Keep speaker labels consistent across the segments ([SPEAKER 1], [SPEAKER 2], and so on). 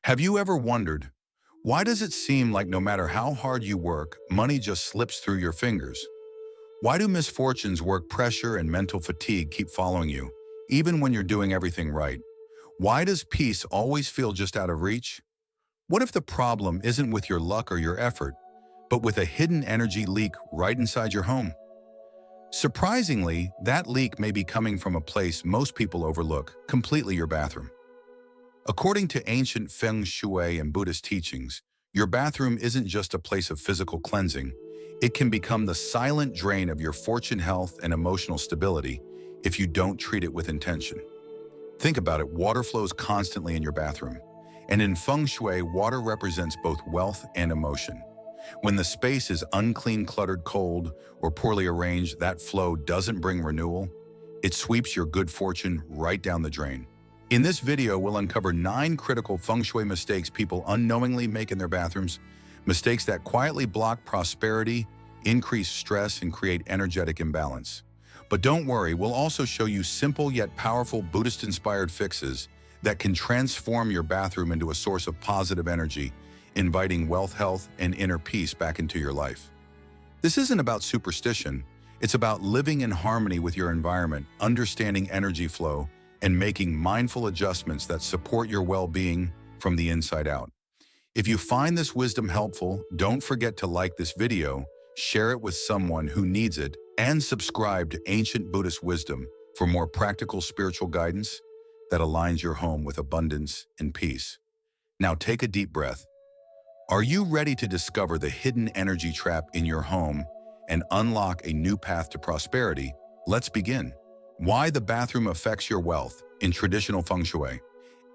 [SPEAKER 1] Have you ever wondered, why does it seem like no matter how hard you work, money just slips through your fingers? Why do misfortunes, work pressure, and mental fatigue keep following you, even when you're doing everything right? Why does peace always feel just out of reach? What if the problem isn't with your luck or your effort, but with a hidden energy leak right inside your home? Surprisingly, that leak may be coming from a place most people overlook, completely your bathroom. According to ancient Feng Shui and Buddhist teachings, your bathroom isn't just a place of physical cleansing. It can become the silent drain of your fortune, health, and emotional stability if you don't treat it with intention. Think about it, water flows constantly in your bathroom. And in Feng Shui, water represents both wealth and emotion. When the space is unclean, cluttered, cold, or poorly arranged, that flow doesn't bring renewal. It sweeps your good fortune right down the drain. In this video, we'll uncover 9 critical Feng Shui mistakes people unknowingly make in their bathrooms, mistakes that quietly block prosperity, increase stress, and create energetic imbalance. But don't worry, we'll also show you simple yet powerful Buddhist-inspired fixes that can transform your bathroom into a source of positive energy, inviting wealth, health, and inner peace back into your life. This isn't about superstition. It's about living in harmony with your environment, understanding energy flow, and making mindful adjustments that support your well-being from the inside out. If you find this wisdom helpful, don't forget to like this video, share it with someone who needs it, and subscribe to Ancient Buddhist Wisdom for more practical spiritual guidance that aligns your home with abundance and peace. Now take a deep breath. Are you ready to discover the hidden energy trap in your home and unlock a new path to prosperity? Let's begin. Why the bathroom affects your wealth in traditional Feng Shui.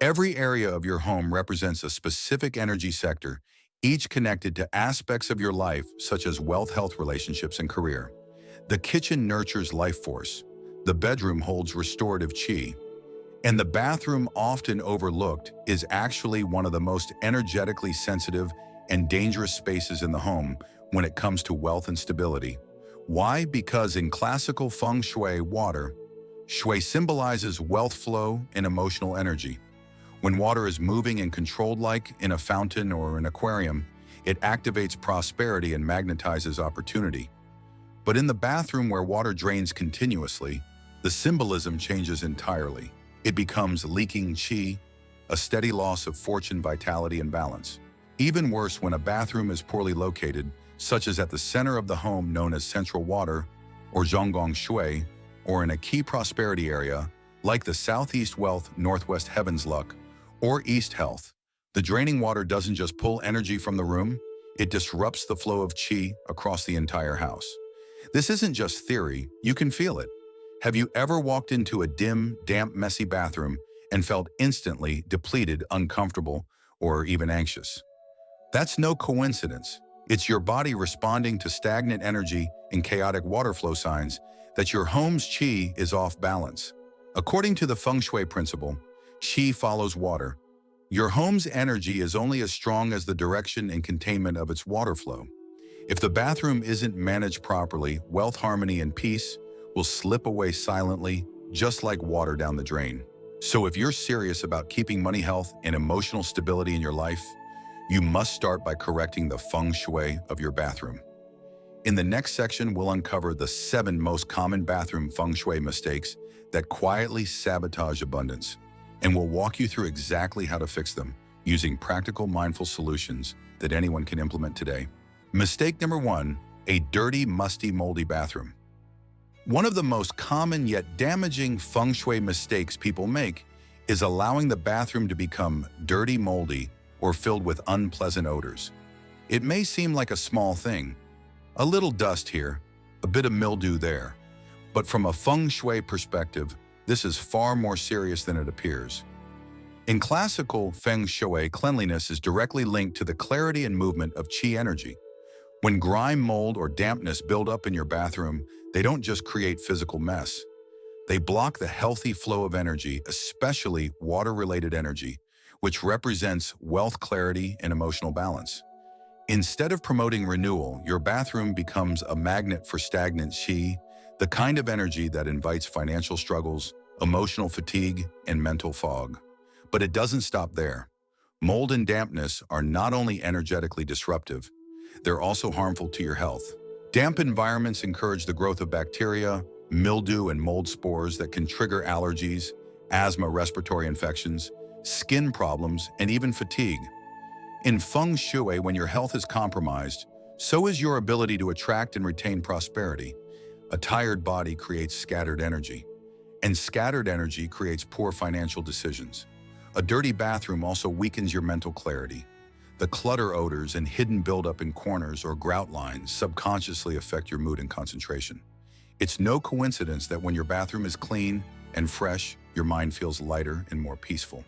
[SPEAKER 1] Every area of your home represents a specific energy sector, each connected to aspects of your life such as wealth, health, relationships, and career. The kitchen nurtures life force. The bedroom holds restorative qi. And the bathroom, often overlooked, is actually one of the most energetically sensitive and dangerous spaces in the home when it comes to wealth and stability. Why? Because in classical Feng Shui, water, Shui symbolizes wealth flow and emotional energy. When water is moving and controlled like in a fountain or an aquarium, it activates prosperity and magnetizes opportunity. But in the bathroom where water drains continuously, the symbolism changes entirely. It becomes leaking qi, a steady loss of fortune, vitality, and balance. Even worse, when a bathroom is poorly located, such as at the center of the home known as central water, or zhonggong shui, or in a key prosperity area, like the southeast wealth, northwest heaven's luck, or east health. The draining water doesn't just pull energy from the room, it disrupts the flow of qi across the entire house. This isn't just theory, you can feel it. Have you ever walked into a dim, damp, messy bathroom and felt instantly depleted, uncomfortable, or even anxious? That's no coincidence. It's your body responding to stagnant energy and chaotic water flow signs that your home's qi is off balance. According to the Feng Shui principle, qi follows water. Your home's energy is only as strong as the direction and containment of its water flow. If the bathroom isn't managed properly, wealth, harmony, and peace will slip away silently, just like water down the drain. So if you're serious about keeping money, health, and emotional stability in your life, you must start by correcting the Feng Shui of your bathroom. In the next section, we'll uncover the 7 most common bathroom Feng Shui mistakes that quietly sabotage abundance, and we'll walk you through exactly how to fix them using practical, mindful solutions that anyone can implement today. Mistake number 1, a dirty, musty, moldy bathroom. One of the most common yet damaging Feng Shui mistakes people make is allowing the bathroom to become dirty, moldy, or filled with unpleasant odors. It may seem like a small thing, a little dust here, a bit of mildew there, but from a Feng Shui perspective, this is far more serious than it appears. In classical Feng Shui, cleanliness is directly linked to the clarity and movement of qi energy. When grime, mold, or dampness build up in your bathroom, they don't just create physical mess. They block the healthy flow of energy, especially water-related energy, which represents wealth, clarity, and emotional balance. Instead of promoting renewal, your bathroom becomes a magnet for stagnant qi, the kind of energy that invites financial struggles, emotional fatigue, and mental fog. But it doesn't stop there. Mold and dampness are not only energetically disruptive, they're also harmful to your health. Damp environments encourage the growth of bacteria, mildew, and mold spores that can trigger allergies, asthma, respiratory infections, skin problems, and even fatigue. In Feng Shui, when your health is compromised, so is your ability to attract and retain prosperity. A tired body creates scattered energy, and scattered energy creates poor financial decisions. A dirty bathroom also weakens your mental clarity. The clutter odors and hidden buildup in corners or grout lines subconsciously affect your mood and concentration. It's no coincidence that when your bathroom is clean and fresh, your mind feels lighter and more peaceful.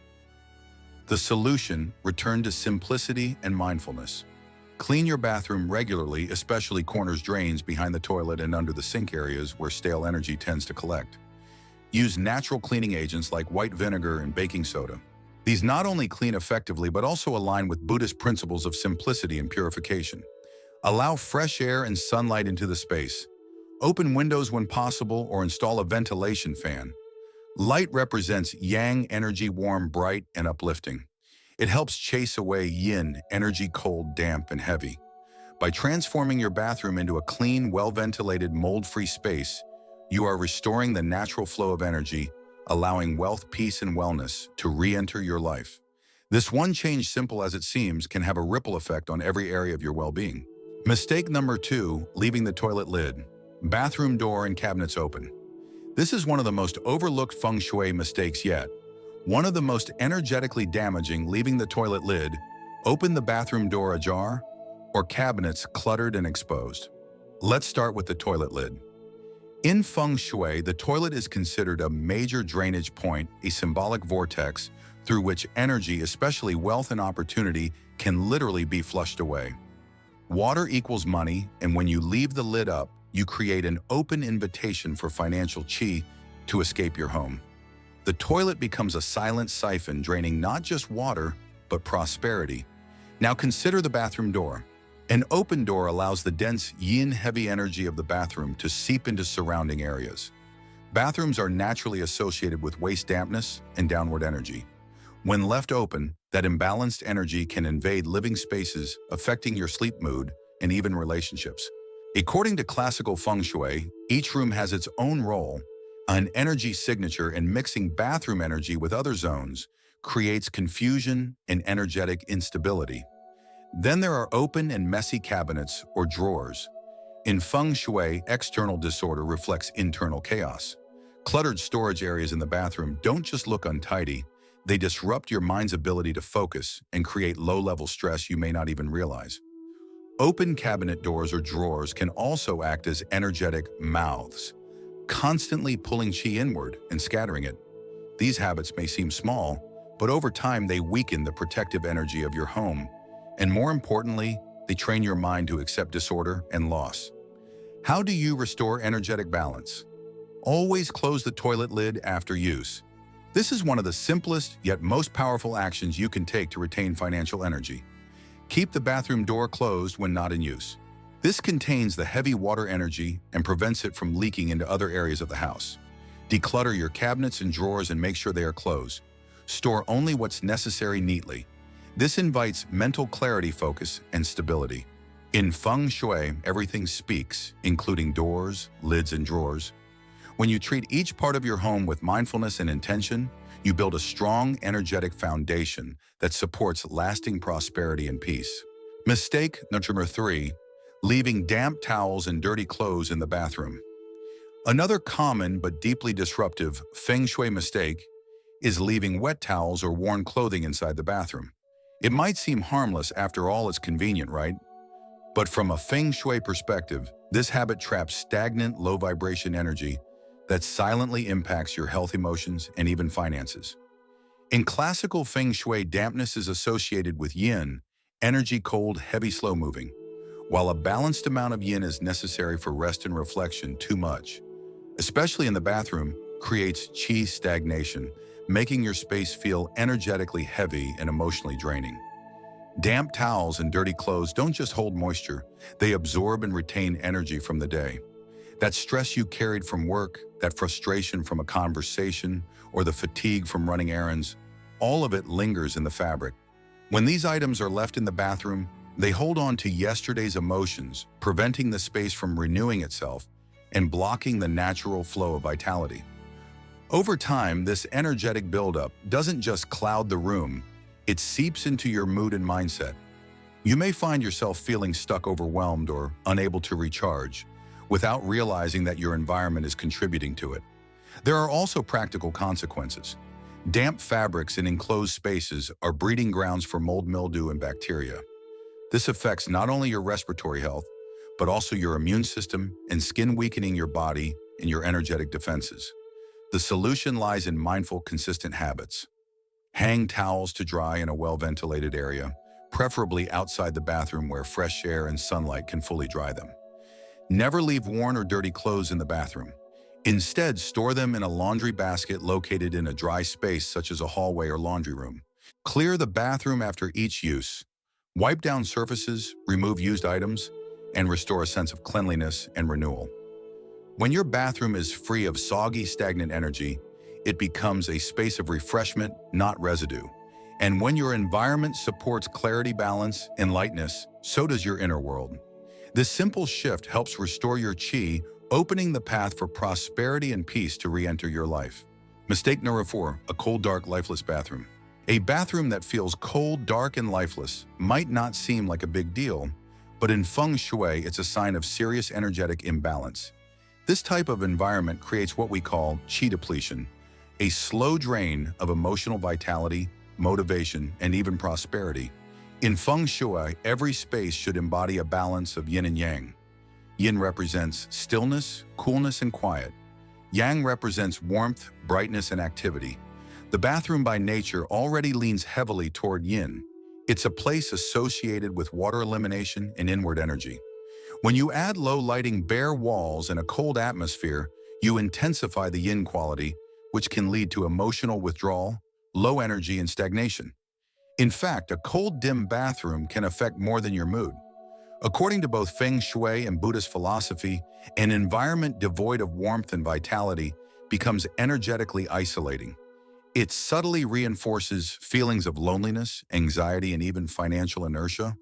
[SPEAKER 1] The solution: return to simplicity and mindfulness. Clean your bathroom regularly, especially corners, drains, behind the toilet, and under the sink areas where stale energy tends to collect. Use natural cleaning agents like white vinegar and baking soda. These not only clean effectively, but also align with Buddhist principles of simplicity and purification. Allow fresh air and sunlight into the space. Open windows when possible or install a ventilation fan. Light represents yang energy, warm, bright, and uplifting. It helps chase away yin energy, cold, damp, and heavy. By transforming your bathroom into a clean, well-ventilated, mold-free space, you are restoring the natural flow of energy, allowing wealth, peace, and wellness to re-enter your life. This one change, simple as it seems, can have a ripple effect on every area of your well-being. Mistake number 2, leaving the toilet lid, bathroom door, and cabinets open. This is one of the most overlooked Feng Shui mistakes yet. One of the most energetically damaging: leaving the toilet lid, open the bathroom door ajar, or cabinets cluttered and exposed. Let's start with the toilet lid. In Feng Shui, the toilet is considered a major drainage point, a symbolic vortex through which energy, especially wealth and opportunity, can literally be flushed away. Water equals money, and when you leave the lid up, you create an open invitation for financial qi to escape your home. The toilet becomes a silent siphon, draining not just water, but prosperity. Now consider the bathroom door. An open door allows the dense yin-heavy energy of the bathroom to seep into surrounding areas. Bathrooms are naturally associated with waste, dampness, and downward energy. When left open, that imbalanced energy can invade living spaces, affecting your sleep, mood, and even relationships. According to classical Feng Shui, each room has its own role, an energy signature, and mixing bathroom energy with other zones creates confusion and energetic instability. Then there are open and messy cabinets or drawers. In Feng Shui, external disorder reflects internal chaos. Cluttered storage areas in the bathroom don't just look untidy, they disrupt your mind's ability to focus and create low-level stress you may not even realize. Open cabinet doors or drawers can also act as energetic mouths, constantly pulling qi inward and scattering it. These habits may seem small, but over time they weaken the protective energy of your home. And more importantly, they train your mind to accept disorder and loss. How do you restore energetic balance? Always close the toilet lid after use. This is one of the simplest yet most powerful actions you can take to retain financial energy. Keep the bathroom door closed when not in use. This contains the heavy water energy and prevents it from leaking into other areas of the house. Declutter your cabinets and drawers and make sure they are closed. Store only what's necessary neatly. This invites mental clarity, focus, and stability. In Feng Shui, everything speaks, including doors, lids, and drawers. When you treat each part of your home with mindfulness and intention, you build a strong, energetic foundation that supports lasting prosperity and peace. Mistake number 3, leaving damp towels and dirty clothes in the bathroom. Another common but deeply disruptive Feng Shui mistake is leaving wet towels or worn clothing inside the bathroom. It might seem harmless, after all it's convenient, right? But from a Feng Shui perspective, this habit traps stagnant, low-vibration energy that silently impacts your health, emotions, and even finances. In classical Feng Shui, dampness is associated with yin, energy, cold, heavy, slow-moving. While a balanced amount of yin is necessary for rest and reflection, too much, especially in the bathroom, creates qi stagnation, making your space feel energetically heavy and emotionally draining. Damp towels and dirty clothes don't just hold moisture, they absorb and retain energy from the day. That stress you carried from work, that frustration from a conversation, or the fatigue from running errands, all of it lingers in the fabric. When these items are left in the bathroom, they hold on to yesterday's emotions, preventing the space from renewing itself and blocking the natural flow of vitality. Over time, this energetic buildup doesn't just cloud the room, it seeps into your mood and mindset. You may find yourself feeling stuck, overwhelmed, or unable to recharge, without realizing that your environment is contributing to it. There are also practical consequences. Damp fabrics in enclosed spaces are breeding grounds for mold, mildew, and bacteria. This affects not only your respiratory health, but also your immune system and skin, weakening your body and your energetic defenses. The solution lies in mindful, consistent habits. Hang towels to dry in a well-ventilated area, preferably outside the bathroom where fresh air and sunlight can fully dry them. Never leave worn or dirty clothes in the bathroom. Instead, store them in a laundry basket located in a dry space such as a hallway or laundry room. Clear the bathroom after each use. Wipe down surfaces, remove used items, and restore a sense of cleanliness and renewal. When your bathroom is free of soggy, stagnant energy, it becomes a space of refreshment, not residue. And when your environment supports clarity, balance, and lightness, so does your inner world. This simple shift helps restore your chi, opening the path for prosperity and peace to re-enter your life. Mistake number 4, a cold, dark, lifeless bathroom. A bathroom that feels cold, dark, and lifeless might not seem like a big deal, but in Feng Shui, it's a sign of serious energetic imbalance. This type of environment creates what we call chi depletion, a slow drain of emotional vitality, motivation, and even prosperity. In Feng Shui, every space should embody a balance of yin and yang. Yin represents stillness, coolness, and quiet. Yang represents warmth, brightness, and activity. The bathroom by nature already leans heavily toward yin. It's a place associated with water elimination and inward energy. When you add low lighting, bare walls, and a cold atmosphere, you intensify the yin quality, which can lead to emotional withdrawal, low energy, and stagnation. In fact, a cold, dim bathroom can affect more than your mood. According to both Feng Shui and Buddhist philosophy, an environment devoid of warmth and vitality becomes energetically isolating. It subtly reinforces feelings of loneliness, anxiety, and even financial inertia.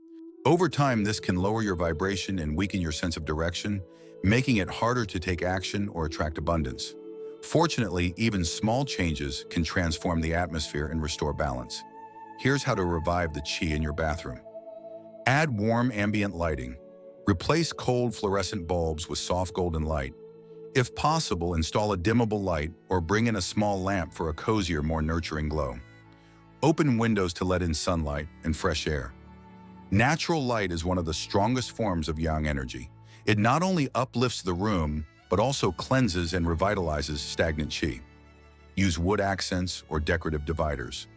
[SPEAKER 1] Over time, this can lower your vibration and weaken your sense of direction, making it harder to take action or attract abundance. Fortunately, even small changes can transform the atmosphere and restore balance. Here's how to revive the chi in your bathroom. Add warm ambient lighting. Replace cold fluorescent bulbs with soft golden light. If possible, install a dimmable light or bring in a small lamp for a cozier, more nurturing glow. Open windows to let in sunlight and fresh air. Natural light is one of the strongest forms of yang energy. It not only uplifts the room, but also cleanses and revitalizes stagnant chi. Use wood accents or decorative dividers.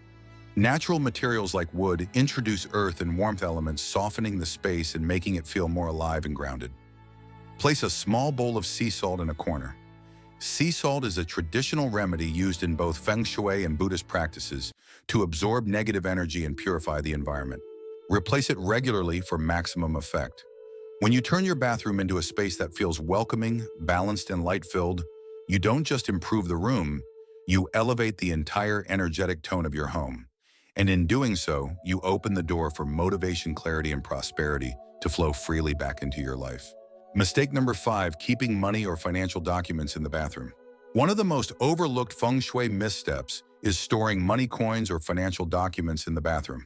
[SPEAKER 1] Natural materials like wood introduce earth and warmth elements, softening the space and making it feel more alive and grounded. Place a small bowl of sea salt in a corner. Sea salt is a traditional remedy used in both Feng Shui and Buddhist practices to absorb negative energy and purify the environment. Replace it regularly for maximum effect. When you turn your bathroom into a space that feels welcoming, balanced, and light-filled, you don't just improve the room, you elevate the entire energetic tone of your home. And in doing so, you open the door for motivation, clarity, and prosperity to flow freely back into your life. Mistake number 5, keeping money or financial documents in the bathroom. One of the most overlooked Feng Shui missteps is storing money, coins, or financial documents in the bathroom.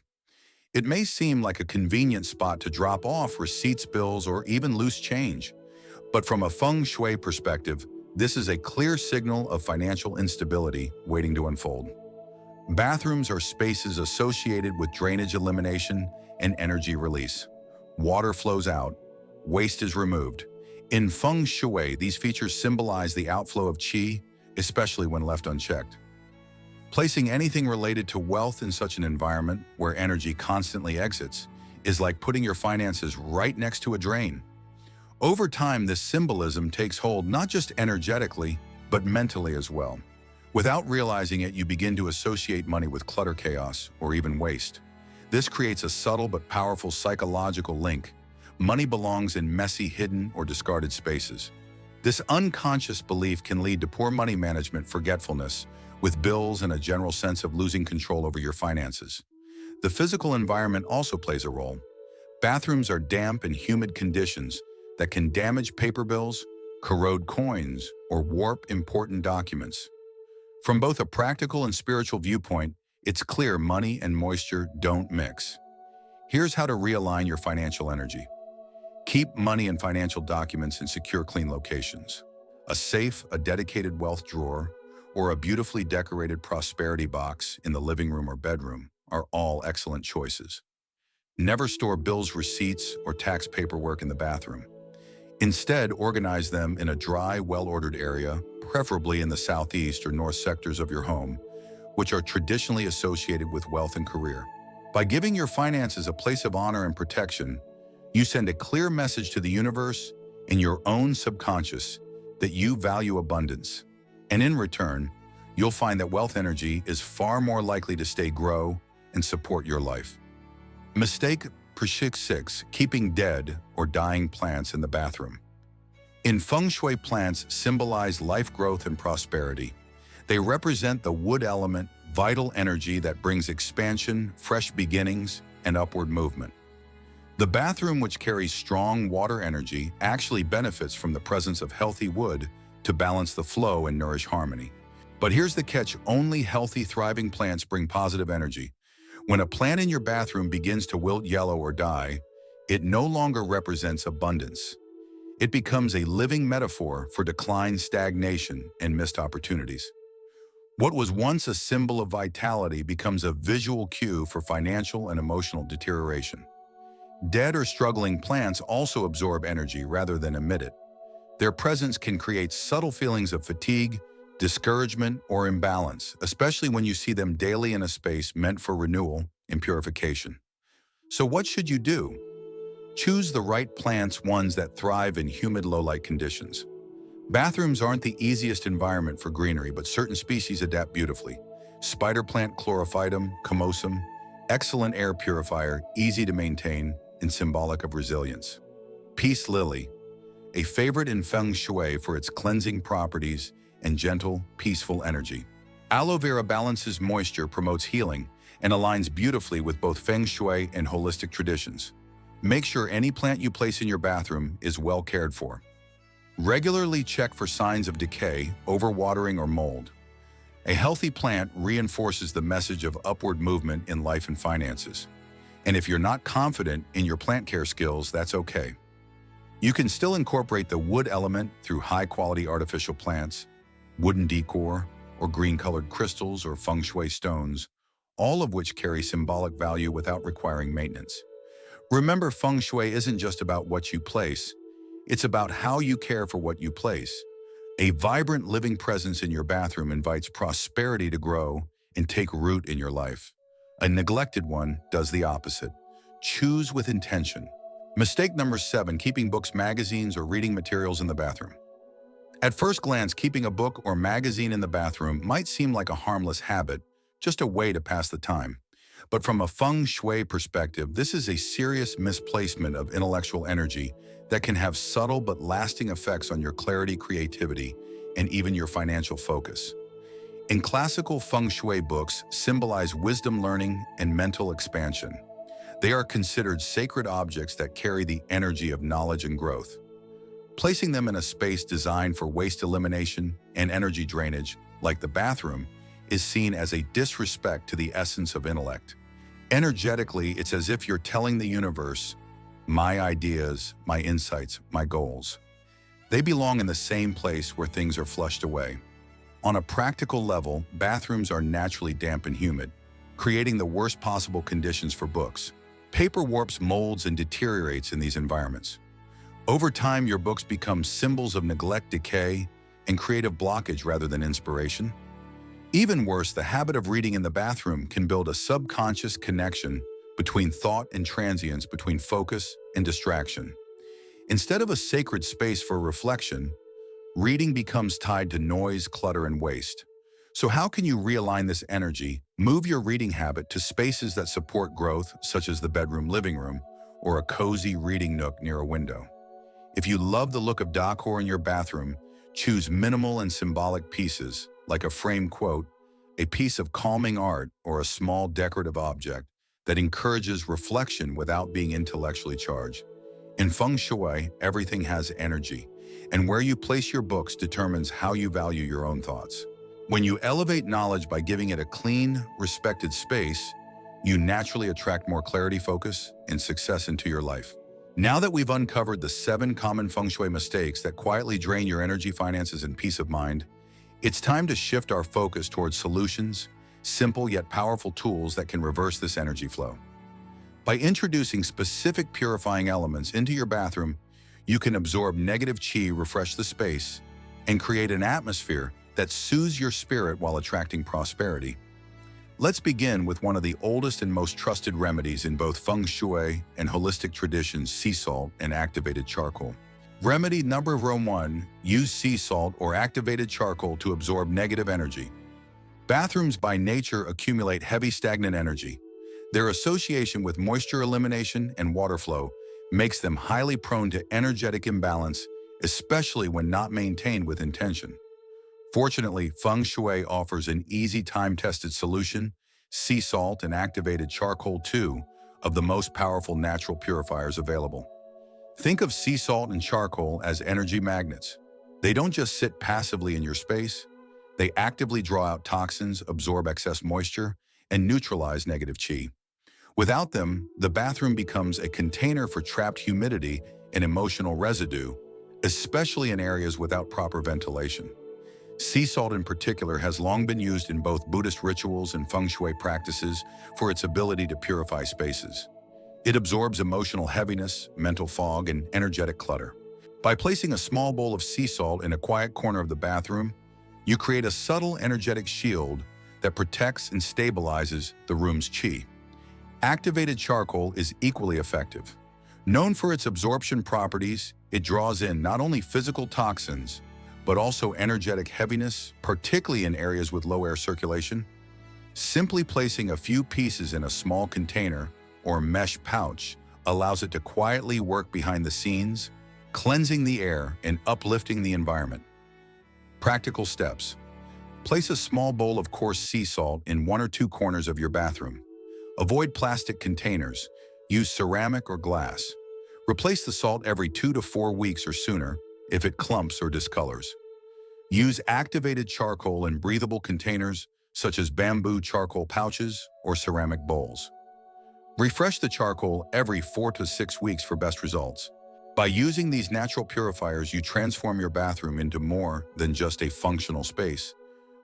[SPEAKER 1] It may seem like a convenient spot to drop off receipts, bills, or even loose change. But from a Feng Shui perspective, this is a clear signal of financial instability waiting to unfold. Bathrooms are spaces associated with drainage elimination and energy release. Water flows out, waste is removed. In Feng Shui, these features symbolize the outflow of qi, especially when left unchecked. Placing anything related to wealth in such an environment where energy constantly exits is like putting your finances right next to a drain. Over time, this symbolism takes hold not just energetically, but mentally as well. Without realizing it, you begin to associate money with clutter, chaos, or even waste. This creates a subtle but powerful psychological link. Money belongs in messy, hidden, or discarded spaces. This unconscious belief can lead to poor money management, forgetfulness, with bills and a general sense of losing control over your finances. The physical environment also plays a role. Bathrooms are damp and humid conditions that can damage paper bills, corrode coins, or warp important documents. From both a practical and spiritual viewpoint, it's clear money and moisture don't mix. Here's how to realign your financial energy. Keep money and financial documents in secure, clean locations. A safe, a dedicated wealth drawer, or a beautifully decorated prosperity box in the living room or bedroom are all excellent choices. Never store bills, receipts, or tax paperwork in the bathroom. Instead, organize them in a dry, well-ordered area, preferably in the southeast or north sectors of your home, which are traditionally associated with wealth and career. By giving your finances a place of honor and protection, you send a clear message to the universe and your own subconscious that you value abundance. And in return, you'll find that wealth energy is far more likely to grow, and support your life. Mistake 6, keeping dead or dying plants in the bathroom. In Feng Shui, plants symbolize life growth and prosperity. They represent the wood element, vital energy that brings expansion, fresh beginnings, and upward movement. The bathroom, which carries strong water energy, actually benefits from the presence of healthy wood to balance the flow and nourish harmony. But here's the catch: only healthy, thriving plants bring positive energy. When a plant in your bathroom begins to wilt, yellow, or die, it no longer represents abundance. It becomes a living metaphor for decline, stagnation, and missed opportunities. What was once a symbol of vitality becomes a visual cue for financial and emotional deterioration. Dead or struggling plants also absorb energy rather than emit it. Their presence can create subtle feelings of fatigue, discouragement, or imbalance, especially when you see them daily in a space meant for renewal and purification. So what should you do? Choose the right plants, ones that thrive in humid, low-light conditions. Bathrooms aren't the easiest environment for greenery, but certain species adapt beautifully. Spider plant Chlorophytum comosum, excellent air purifier, easy to maintain, and symbolic of resilience. Peace lily, a favorite in Feng Shui for its cleansing properties and gentle, peaceful energy. Aloe vera balances moisture, promotes healing, and aligns beautifully with both Feng Shui and holistic traditions. Make sure any plant you place in your bathroom is well cared for. Regularly check for signs of decay, overwatering, or mold. A healthy plant reinforces the message of upward movement in life and finances. And if you're not confident in your plant care skills, that's okay. You can still incorporate the wood element through high-quality artificial plants, wooden decor, or green-colored crystals or Feng Shui stones, all of which carry symbolic value without requiring maintenance. Remember, Feng Shui isn't just about what you place, it's about how you care for what you place. A vibrant living presence in your bathroom invites prosperity to grow and take root in your life. A neglected one does the opposite. Choose with intention. Mistake number 7, keeping books, magazines, or reading materials in the bathroom. At first glance, keeping a book or magazine in the bathroom might seem like a harmless habit, just a way to pass the time. But from a Feng Shui perspective, this is a serious misplacement of intellectual energy that can have subtle but lasting effects on your clarity, creativity, and even your financial focus. In classical Feng Shui, books symbolize wisdom, learning, and mental expansion. They are considered sacred objects that carry the energy of knowledge and growth. Placing them in a space designed for waste elimination and energy drainage, like the bathroom, is seen as a disrespect to the essence of intellect. Energetically, it's as if you're telling the universe, my ideas, my insights, my goals. They belong in the same place where things are flushed away. On a practical level, bathrooms are naturally damp and humid, creating the worst possible conditions for books. Paper warps, molds, and deteriorates in these environments. Over time, your books become symbols of neglect, decay, and creative blockage rather than inspiration. Even worse, the habit of reading in the bathroom can build a subconscious connection between thought and transience, between focus and distraction. Instead of a sacred space for reflection, reading becomes tied to noise, clutter, and waste. So how can you realign this energy? Move your reading habit to spaces that support growth, such as the bedroom, living room, or a cozy reading nook near a window. If you love the look of decor in your bathroom, choose minimal and symbolic pieces, like a framed quote, a piece of calming art, or a small decorative object that encourages reflection without being intellectually charged. In Feng Shui, everything has energy, and where you place your books determines how you value your own thoughts. When you elevate knowledge by giving it a clean, respected space, you naturally attract more clarity, focus, and success into your life. Now that we've uncovered the 7 common Feng Shui mistakes that quietly drain your energy, finances, and peace of mind, it's time to shift our focus towards solutions, simple yet powerful tools that can reverse this energy flow. By introducing specific purifying elements into your bathroom, you can absorb negative qi, refresh the space, and create an atmosphere that soothes your spirit while attracting prosperity. Let's begin with one of the oldest and most trusted remedies in both Feng Shui and holistic traditions: sea salt and activated charcoal. Remedy number 1: use sea salt or activated charcoal to absorb negative energy. Bathrooms by nature accumulate heavy stagnant energy. Their association with moisture elimination and water flow makes them highly prone to energetic imbalance, especially when not maintained with intention. Fortunately, Feng Shui offers an easy, time-tested solution: sea salt and activated charcoal, 2 of the most powerful natural purifiers available. Think of sea salt and charcoal as energy magnets. They don't just sit passively in your space. They actively draw out toxins, absorb excess moisture, and neutralize negative qi. Without them, the bathroom becomes a container for trapped humidity and emotional residue, especially in areas without proper ventilation. Sea salt in particular has long been used in both Buddhist rituals and Feng Shui practices for its ability to purify spaces. It absorbs emotional heaviness, mental fog, and energetic clutter. By placing a small bowl of sea salt in a quiet corner of the bathroom, you create a subtle energetic shield that protects and stabilizes the room's qi. Activated charcoal is equally effective. Known for its absorption properties, it draws in not only physical toxins, but also energetic heaviness, particularly in areas with low air circulation. Simply placing a few pieces in a small container or mesh pouch allows it to quietly work behind the scenes, cleansing the air and uplifting the environment. Practical steps: place a small bowl of coarse sea salt in 1 or 2 corners of your bathroom. Avoid plastic containers. Use ceramic or glass. Replace the salt every 2 to 4 weeks or sooner if it clumps or discolors. Use activated charcoal in breathable containers such as bamboo charcoal pouches or ceramic bowls. Refresh the charcoal every 4 to 6 weeks for best results. By using these natural purifiers, you transform your bathroom into more than just a functional space.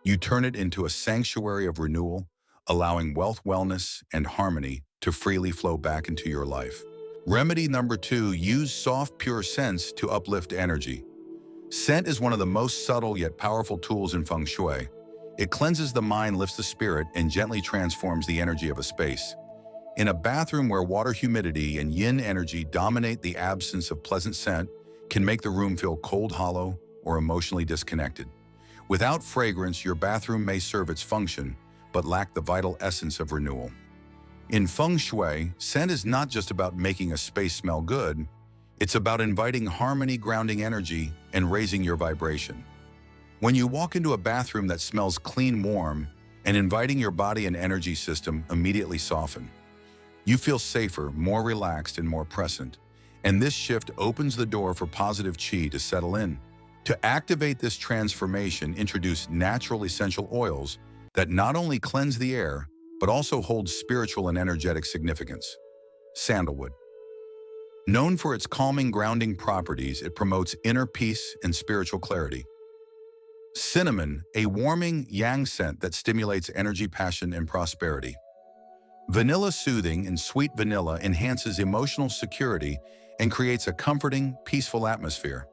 [SPEAKER 1] You turn it into a sanctuary of renewal, allowing wealth, wellness, and harmony to freely flow back into your life. Remedy number 2: use soft, pure scents to uplift energy. Scent is one of the most subtle yet powerful tools in Feng Shui. It cleanses the mind, lifts the spirit, and gently transforms the energy of a space. In a bathroom where water, humidity, and yin energy dominate, the absence of pleasant scent can make the room feel cold, hollow, or emotionally disconnected. Without fragrance, your bathroom may serve its function, but lack the vital essence of renewal. In Feng Shui, scent is not just about making a space smell good. It's about inviting harmony, grounding energy, and raising your vibration. When you walk into a bathroom that smells clean, warm, and inviting, your body and energy system immediately soften. You feel safer, more relaxed, and more present. And this shift opens the door for positive qi to settle in. To activate this transformation, introduce natural essential oils that not only cleanse the air, but also hold spiritual and energetic significance. Sandalwood. Known for its calming, grounding properties, it promotes inner peace and spiritual clarity. Cinnamon, a warming yang scent that stimulates energy, passion, and prosperity. Vanilla, soothing and sweet vanilla, enhances emotional security and creates a comforting, peaceful atmosphere.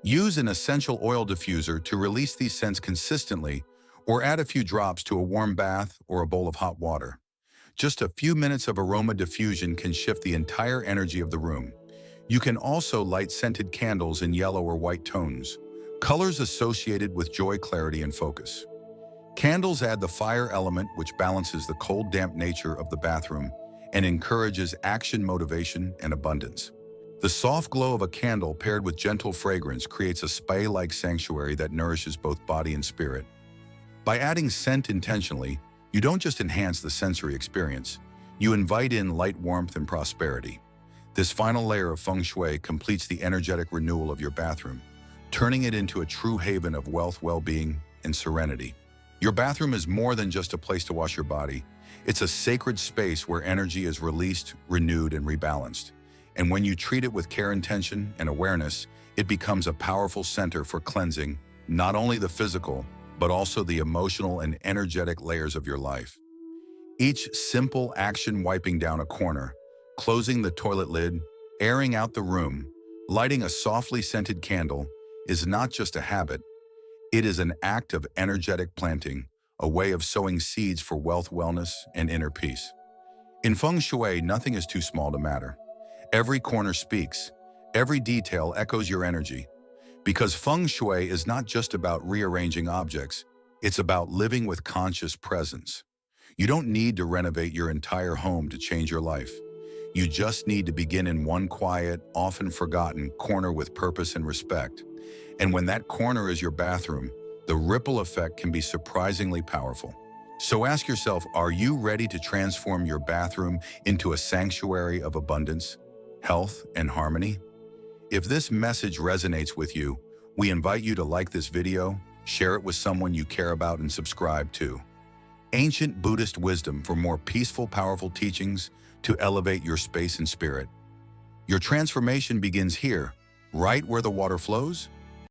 [SPEAKER 1] Use an essential oil diffuser to release these scents consistently, or add a few drops to a warm bath or a bowl of hot water. Just a few minutes of aroma diffusion can shift the entire energy of the room. You can also light scented candles in yellow or white tones, colors associated with joy, clarity, and focus. Candles add the fire element, which balances the cold, damp nature of the bathroom and encourages action, motivation, and abundance. The soft glow of a candle paired with gentle fragrance creates a spa-like sanctuary that nourishes both body and spirit. By adding scent intentionally, you don't just enhance the sensory experience, You invite in light, warmth, and prosperity. This final layer of Feng Shui completes the energetic renewal of your bathroom, turning it into a true haven of wealth, well-being, and serenity. Your bathroom is more than just a place to wash your body. It's a sacred space where energy is released, renewed, and rebalanced. And when you treat it with care, intention, and awareness, it becomes a powerful center for cleansing not only the physical, but also the emotional and energetic layers of your life. Each simple action, wiping down a corner, closing the toilet lid, airing out the room, lighting a softly scented candle, is not just a habit. It is an act of energetic planting, a way of sowing seeds for wealth, wellness, and inner peace. In Feng Shui, nothing is too small to matter. Every corner speaks. Every detail echoes your energy. Because Feng Shui is not just about rearranging objects, it's about living with conscious presence. You don't need to renovate your entire home to change your life. You just need to begin in one quiet, often forgotten corner with purpose and respect. And when that corner is your bathroom, the ripple effect can be surprisingly powerful. So ask yourself, are you ready to transform your bathroom into a sanctuary of abundance, health, and harmony? If this message resonates with you, we invite you to like this video, share it with someone you care about, and subscribe to Ancient Buddhist Wisdom for more peaceful, powerful teachings to elevate your space and spirit. Your transformation begins here, right where the water flows.